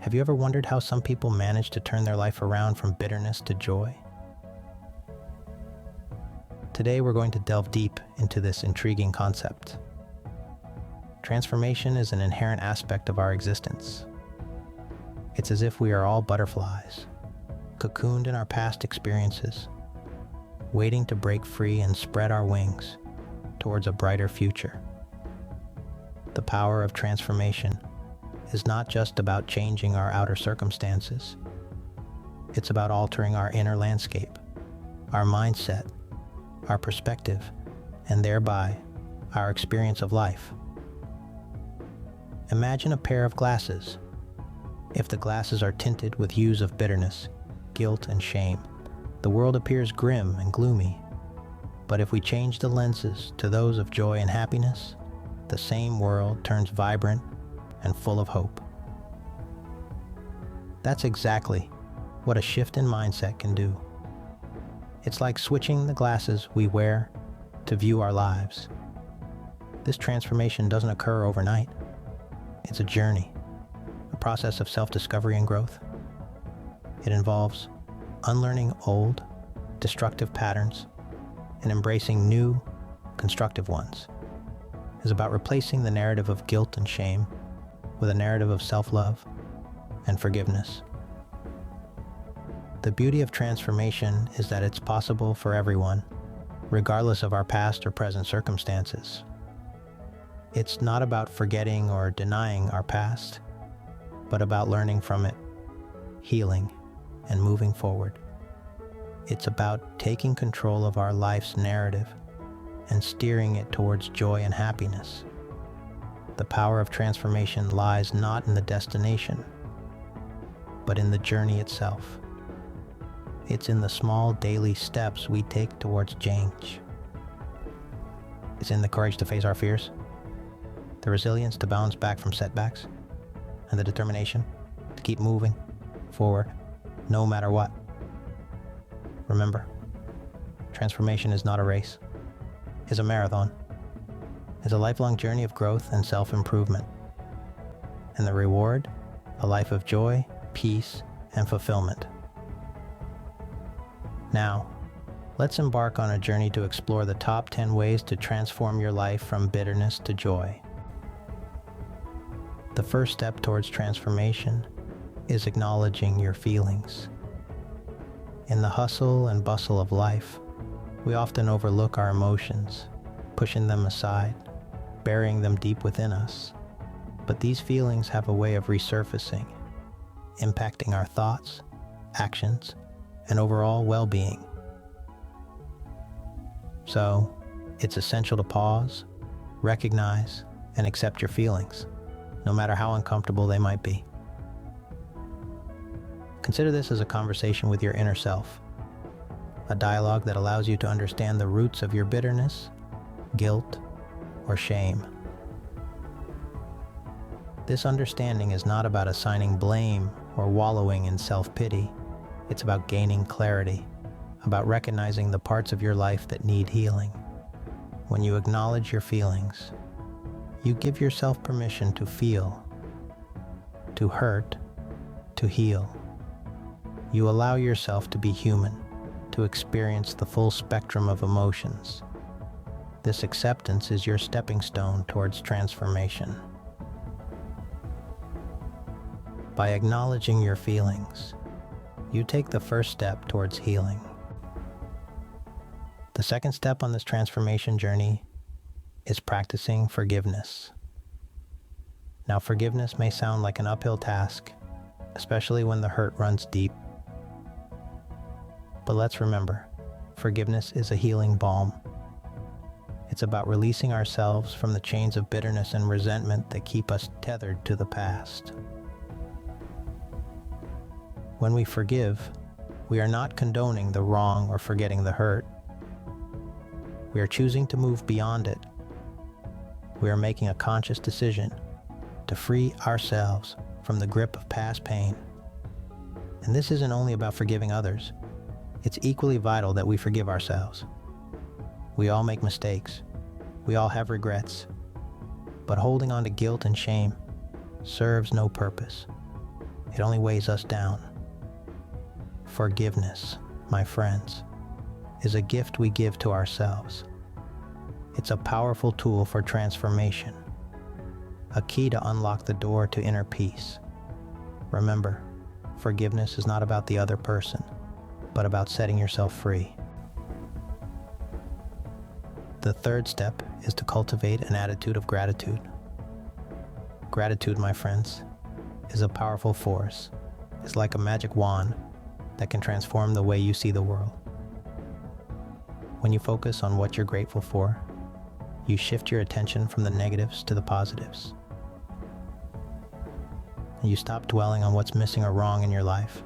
Have you ever wondered how some people manage to turn their life around from bitterness to joy? Today we're going to delve deep into this intriguing concept. Transformation is an inherent aspect of our existence. It's as if we are all butterflies, cocooned in our past experiences, waiting to break free and spread our wings towards a brighter future. The power of transformation is not just about changing our outer circumstances. It's about altering our inner landscape, our mindset, our perspective, and thereby our experience of life. Imagine a pair of glasses. If the glasses are tinted with hues of bitterness, guilt, and shame, the world appears grim and gloomy. But if we change the lenses to those of joy and happiness, the same world turns vibrant and full of hope. That's exactly what a shift in mindset can do. It's like switching the glasses we wear to view our lives. This transformation doesn't occur overnight. It's a journey, a process of self-discovery and growth. It involves unlearning old, destructive patterns and embracing new, constructive ones. It's about replacing the narrative of guilt and shame with a narrative of self-love and forgiveness. The beauty of transformation is that it's possible for everyone, regardless of our past or present circumstances. It's not about forgetting or denying our past, but about learning from it, healing, and moving forward. It's about taking control of our life's narrative and steering it towards joy and happiness. The power of transformation lies not in the destination, but in the journey itself. It's in the small daily steps we take towards change. It's in the courage to face our fears, the resilience to bounce back from setbacks, and the determination to keep moving forward no matter what. Remember, transformation is not a race. It's a marathon. It's a lifelong journey of growth and self-improvement. And the reward, a life of joy, peace, and fulfillment. Now, let's embark on a journey to explore the top 10 ways to transform your life from bitterness to joy. The first step towards transformation is acknowledging your feelings. In the hustle and bustle of life, we often overlook our emotions, pushing them aside, burying them deep within us. But these feelings have a way of resurfacing, impacting our thoughts, actions, and overall well-being. So, it's essential to pause, recognize, and accept your feelings, no matter how uncomfortable they might be. Consider this as a conversation with your inner self, a dialogue that allows you to understand the roots of your bitterness, guilt, or shame. This understanding is not about assigning blame or wallowing in self-pity. It's about gaining clarity, about recognizing the parts of your life that need healing. When you acknowledge your feelings, you give yourself permission to feel, to hurt, to heal. You allow yourself to be human, to experience the full spectrum of emotions. This acceptance is your stepping stone towards transformation. By acknowledging your feelings, you take the first step towards healing. The second step on this transformation journey is practicing forgiveness. Now, forgiveness may sound like an uphill task, especially when the hurt runs deep. But let's remember, forgiveness is a healing balm. It's about releasing ourselves from the chains of bitterness and resentment that keep us tethered to the past. When we forgive, we are not condoning the wrong or forgetting the hurt. We are choosing to move beyond it. We are making a conscious decision to free ourselves from the grip of past pain. And this isn't only about forgiving others. It's equally vital that we forgive ourselves. We all make mistakes. We all have regrets. But holding on to guilt and shame serves no purpose. It only weighs us down. Forgiveness, my friends, is a gift we give to ourselves. It's a powerful tool for transformation, a key to unlock the door to inner peace. Remember, forgiveness is not about the other person, but about setting yourself free. The third step is to cultivate an attitude of gratitude. Gratitude, my friends, is a powerful force. It's like a magic wand that can transform the way you see the world. When you focus on what you're grateful for, you shift your attention from the negatives to the positives. And you stop dwelling on what's missing or wrong in your life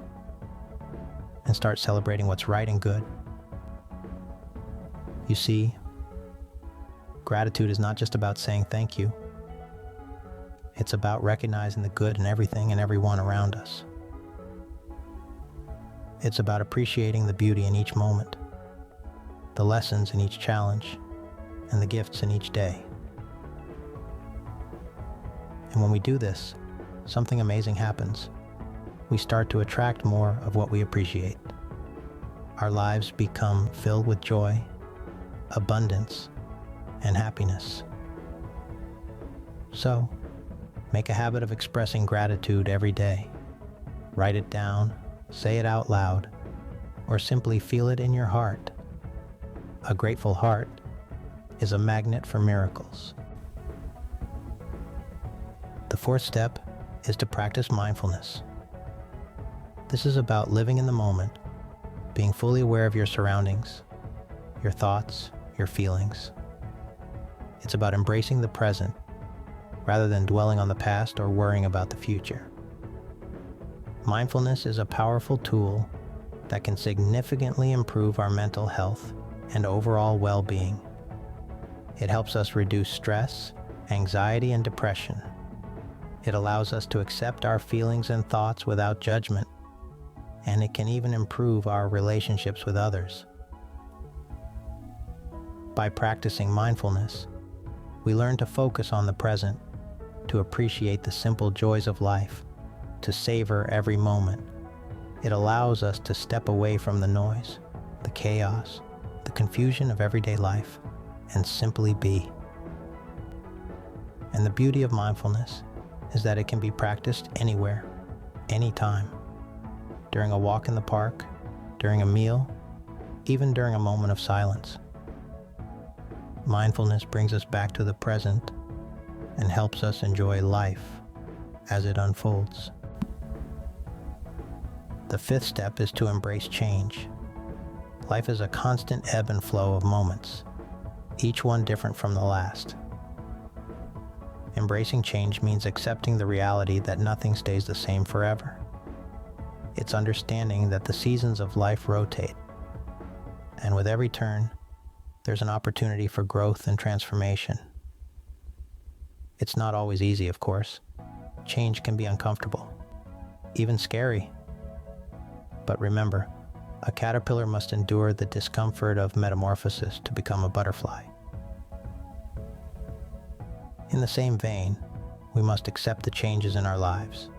and start celebrating what's right and good. You see, gratitude is not just about saying thank you. It's about recognizing the good in everything and everyone around us. It's about appreciating the beauty in each moment, the lessons in each challenge, and the gifts in each day. And when we do this, something amazing happens. We start to attract more of what we appreciate. Our lives become filled with joy, abundance, and happiness. So, make a habit of expressing gratitude every day. Write it down, say it out loud, or simply feel it in your heart. A grateful heart is a magnet for miracles. The fourth step is to practice mindfulness. This is about living in the moment, being fully aware of your surroundings, your thoughts, your feelings. It's about embracing the present rather than dwelling on the past or worrying about the future. Mindfulness is a powerful tool that can significantly improve our mental health and overall well-being. It helps us reduce stress, anxiety, and depression. It allows us to accept our feelings and thoughts without judgment, and it can even improve our relationships with others. By practicing mindfulness, we learn to focus on the present, to appreciate the simple joys of life, to savor every moment. It allows us to step away from the noise, the chaos, the confusion of everyday life, and simply be. And the beauty of mindfulness is that it can be practiced anywhere, anytime. During a walk in the park, during a meal, even during a moment of silence. Mindfulness brings us back to the present and helps us enjoy life as it unfolds. The fifth step is to embrace change. Life is a constant ebb and flow of moments, each one different from the last. Embracing change means accepting the reality that nothing stays the same forever. It's understanding that the seasons of life rotate, and with every turn, there's an opportunity for growth and transformation. It's not always easy, of course. Change can be uncomfortable, even scary. But remember, a caterpillar must endure the discomfort of metamorphosis to become a butterfly. In the same vein, we must accept the changes in our lives,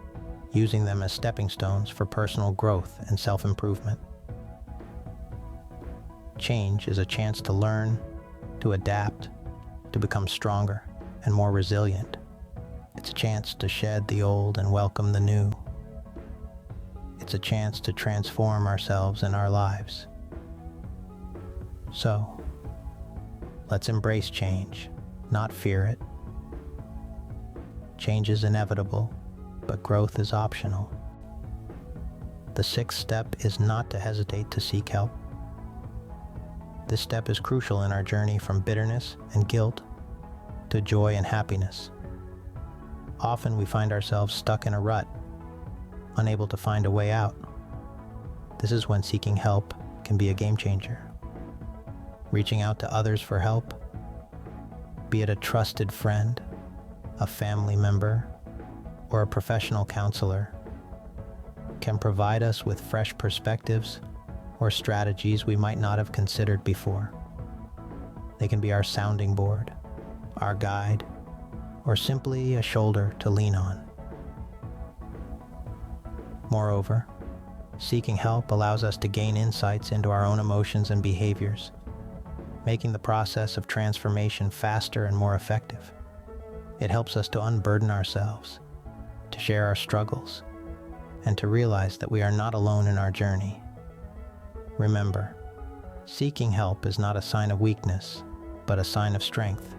using them as stepping stones for personal growth and self-improvement. Change is a chance to learn, to adapt, to become stronger and more resilient. It's a chance to shed the old and welcome the new. It's a chance to transform ourselves and our lives. So, let's embrace change, not fear it. Change is inevitable, but growth is optional. The sixth step is not to hesitate to seek help. This step is crucial in our journey from bitterness and guilt to joy and happiness. Often we find ourselves stuck in a rut, unable to find a way out. This is when seeking help can be a game changer. Reaching out to others for help, be it a trusted friend, a family member, or a professional counselor, can provide us with fresh perspectives or strategies we might not have considered before. They can be our sounding board, our guide, or simply a shoulder to lean on. Moreover, seeking help allows us to gain insights into our own emotions and behaviors, making the process of transformation faster and more effective. It helps us to unburden ourselves, to share our struggles, and to realize that we are not alone in our journey. Remember, seeking help is not a sign of weakness, but a sign of strength.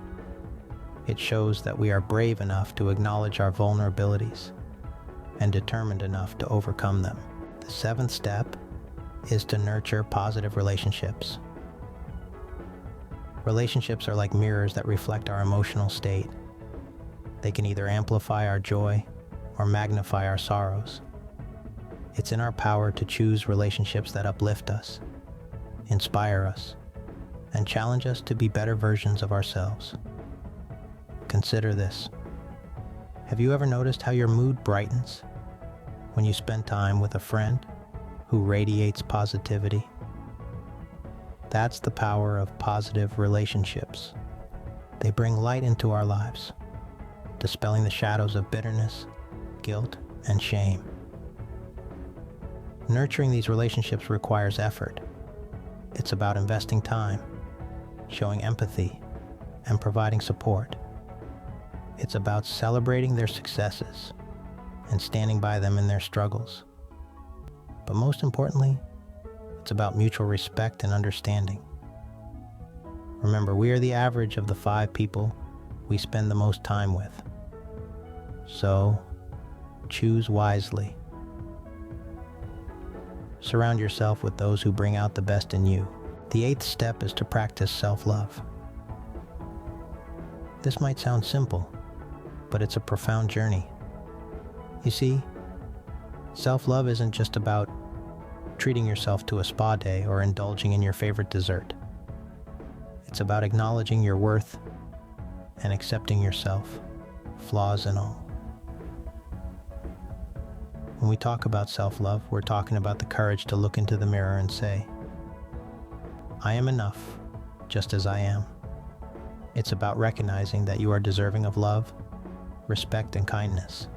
It shows that we are brave enough to acknowledge our vulnerabilities and determined enough to overcome them. The seventh step is to nurture positive relationships. Relationships are like mirrors that reflect our emotional state. They can either amplify our joy or magnify our sorrows. It's in our power to choose relationships that uplift us, inspire us, and challenge us to be better versions of ourselves. Consider this. Have you ever noticed how your mood brightens when you spend time with a friend who radiates positivity? That's the power of positive relationships. They bring light into our lives, dispelling the shadows of bitterness, guilt, and shame. Nurturing these relationships requires effort. It's about investing time, showing empathy, and providing support. It's about celebrating their successes and standing by them in their struggles. But most importantly, it's about mutual respect and understanding. Remember, we are the average of the 5 people we spend the most time with. So, choose wisely. Surround yourself with those who bring out the best in you. The 8th step is to practice self-love. This might sound simple, but it's a profound journey. You see, self-love isn't just about treating yourself to a spa day or indulging in your favorite dessert. It's about acknowledging your worth and accepting yourself, flaws and all. When we talk about self-love, we're talking about the courage to look into the mirror and say, I am enough, just as I am. It's about recognizing that you are deserving of love, respect, and kindness.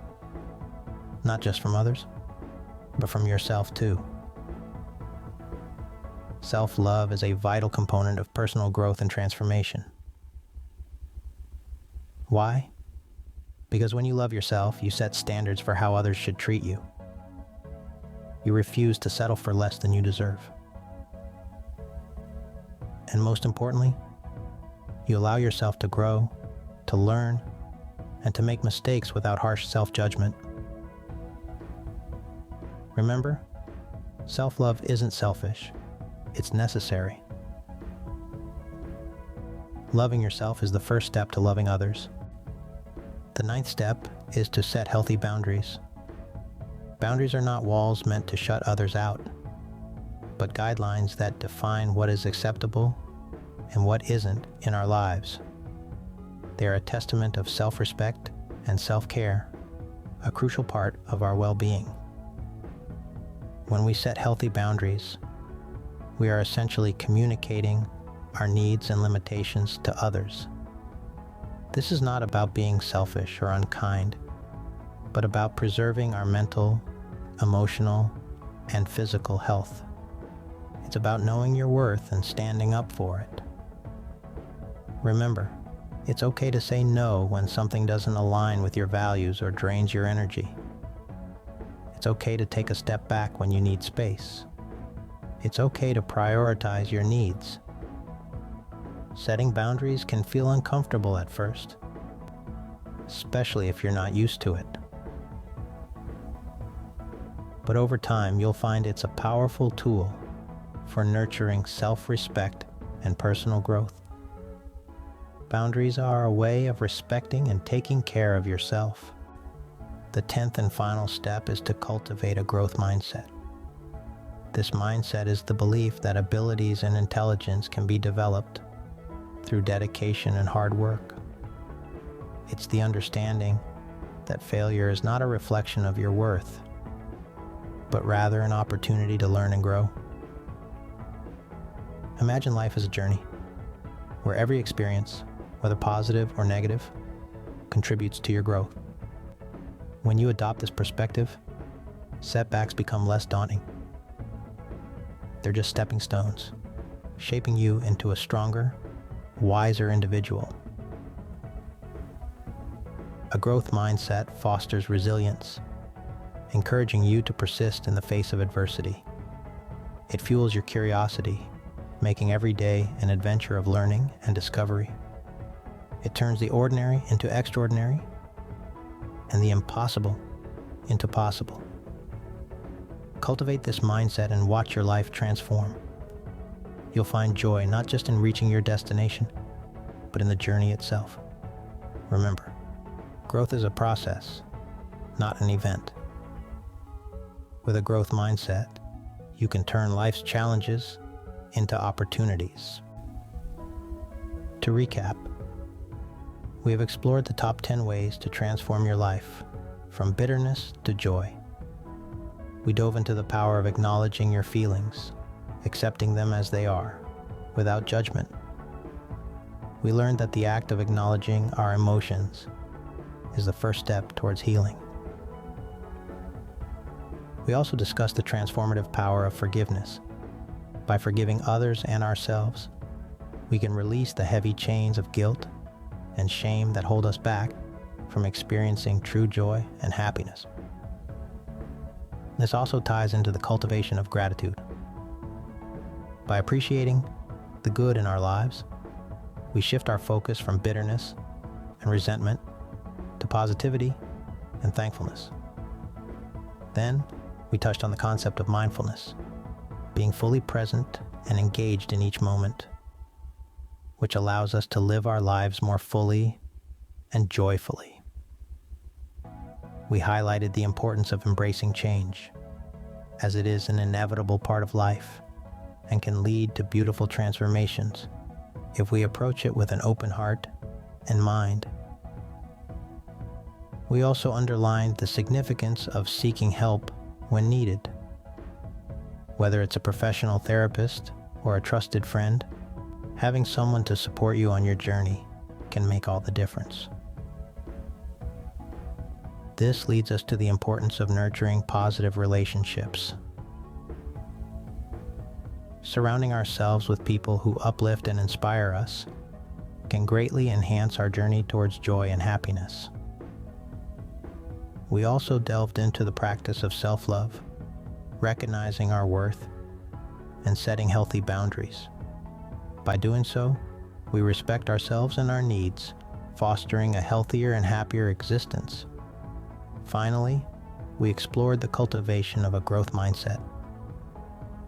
Not just from others, but from yourself too. Self-love is a vital component of personal growth and transformation. Why? Because when you love yourself, you set standards for how others should treat you. You refuse to settle for less than you deserve. And most importantly, you allow yourself to grow, to learn, and to make mistakes without harsh self-judgment. Remember, self-love isn't selfish. It's necessary. Loving yourself is the first step to loving others. The 9th step is to set healthy boundaries. Boundaries are not walls meant to shut others out, but guidelines that define what is acceptable and what isn't in our lives. They are a testament of self-respect and self-care, a crucial part of our well-being. When we set healthy boundaries, we are essentially communicating our needs and limitations to others. This is not about being selfish or unkind, but about preserving our mental, emotional, and physical health. It's about knowing your worth and standing up for it. Remember, it's okay to say no when something doesn't align with your values or drains your energy. It's okay to take a step back when you need space. It's okay to prioritize your needs. Setting boundaries can feel uncomfortable at first, especially if you're not used to it. But over time, you'll find it's a powerful tool for nurturing self-respect and personal growth. Boundaries are a way of respecting and taking care of yourself. The 10th and final step is to cultivate a growth mindset. This mindset is the belief that abilities and intelligence can be developed through dedication and hard work. It's the understanding that failure is not a reflection of your worth, but rather an opportunity to learn and grow. Imagine life as a journey, where every experience, whether positive or negative, contributes to your growth. When you adopt this perspective, setbacks become less daunting. They're just stepping stones, shaping you into a stronger, wiser individual. A growth mindset fosters resilience, encouraging you to persist in the face of adversity. It fuels your curiosity, making every day an adventure of learning and discovery. It turns the ordinary into extraordinary, and the impossible into possible. Cultivate this mindset and watch your life transform. You'll find joy not just in reaching your destination, but in the journey itself. Remember, growth is a process, not an event. With a growth mindset, you can turn life's challenges into opportunities. To recap, we have explored the top 10 ways to transform your life, from bitterness to joy. We dove into the power of acknowledging your feelings, accepting them as they are, without judgment. We learned that the act of acknowledging our emotions is the first step towards healing. We also discussed the transformative power of forgiveness. By forgiving others and ourselves, we can release the heavy chains of guilt and shame that hold us back from experiencing true joy and happiness. This also ties into the cultivation of gratitude. By appreciating the good in our lives, we shift our focus from bitterness and resentment to positivity and thankfulness. Then, we touched on the concept of mindfulness, being fully present and engaged in each moment, which allows us to live our lives more fully and joyfully. We highlighted the importance of embracing change, as it is an inevitable part of life and can lead to beautiful transformations if we approach it with an open heart and mind. We also underlined the significance of seeking help when needed. Whether it's a professional therapist or a trusted friend, having someone to support you on your journey can make all the difference. This leads us to the importance of nurturing positive relationships. Surrounding ourselves with people who uplift and inspire us can greatly enhance our journey towards joy and happiness. We also delved into the practice of self-love, recognizing our worth and setting healthy boundaries. By doing so, we respect ourselves and our needs, fostering a healthier and happier existence. Finally, we explored the cultivation of a growth mindset,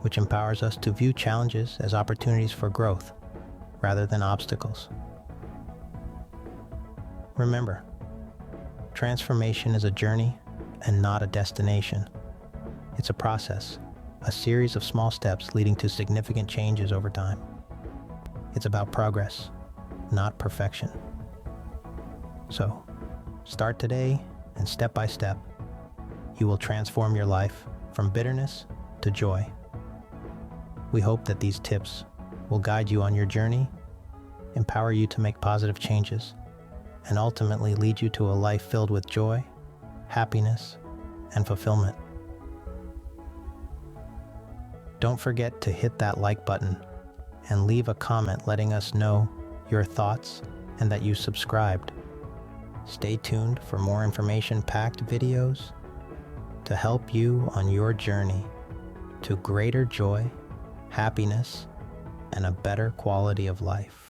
which empowers us to view challenges as opportunities for growth rather than obstacles. Remember, transformation is a journey and not a destination. It's a process, a series of small steps leading to significant changes over time. It's about progress, not perfection. So, start today, and step by step, you will transform your life from bitterness to joy. We hope that these tips will guide you on your journey, empower you to make positive changes, and ultimately lead you to a life filled with joy, happiness, and fulfillment. Don't forget to hit that like button and leave a comment letting us know your thoughts and that you subscribed. Stay tuned for more information-packed videos to help you on your journey to greater joy, happiness, and a better quality of life.